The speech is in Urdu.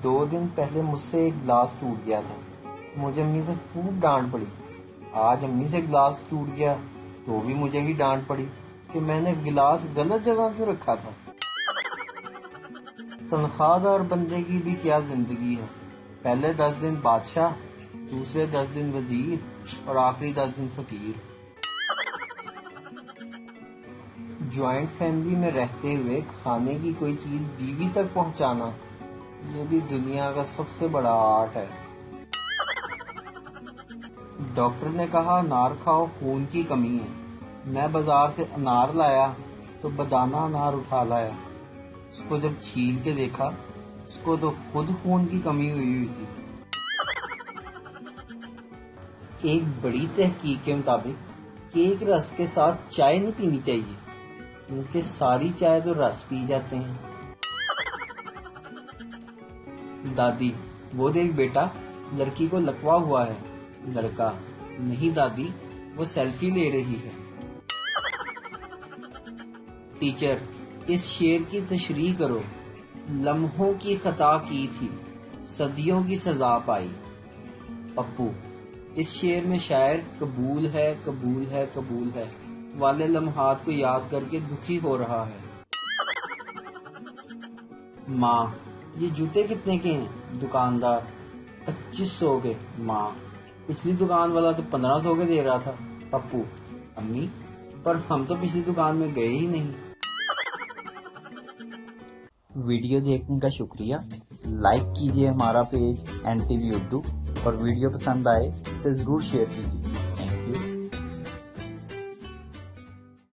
2 دن پہلے مجھ سے ایک گلاس ٹوٹ گیا تھا، مجھے امی سے خوب ڈانٹ پڑی۔ آج امی سے گلاس ٹوٹ گیا تو بھی مجھے ہی ڈانٹ پڑی کہ میں نے گلاس غلط جگہ کیوں رکھا تھا۔ تنخواہ دار بندے کی بھی کیا زندگی ہے، پہلے 10 دن بادشاہ، دوسرے 10 دن وزیر اور آخری 10 دن فقیر۔ جوائنٹ فیملی میں رہتے ہوئے کھانے کی کوئی چیز بیوی تک پہنچانا، یہ بھی دنیا کا سب سے بڑا آرٹ ہے۔ ڈاکٹر نے کہا انار کھاؤ، خون کی کمی ہے۔ میں بازار سے انار لایا تو بدانہ انار اٹھا لایا، اس کو جب چھیل کے دیکھا اس کو تو خود خون کی کمی ہوئی تھی۔ ایک بڑی تحقیق کے مطابق کیک رس کے ساتھ چائے نہیں پینی چاہیے، کیونکہ ساری چائے تو رس پی جاتے ہیں۔ دادی، وہ دیکھ بیٹا، لڑکی کو لکوا ہوا ہے۔ لڑکا، نہیں دادی، وہ سیلفی لے رہی ہے۔ ٹیچر، اس شعر کی تشریح کرو۔ لمحوں کی خطا کی تھی، صدیوں کی سزا پائی۔ پپو، اس شعر میں شاعر قبول ہے قبول ہے قبول ہے والے لمحات کو یاد کر کے دکھی ہو رہا ہے۔ ماں، یہ جوتے کتنے کے ہیں؟ دکاندار، 2500 کے۔ ماں، پچھلی دکان والا تو 1500 کے دے رہا تھا۔ پپو، امی، پر ہم تو پچھلی دکان میں گئے ہی نہیں۔ ویڈیو دیکھنے کا شکریہ۔ لائک کیجیے ہمارا پیج NTV اردو، اور ویڈیو پسند آئے تو ضرور شیئر کیجیے۔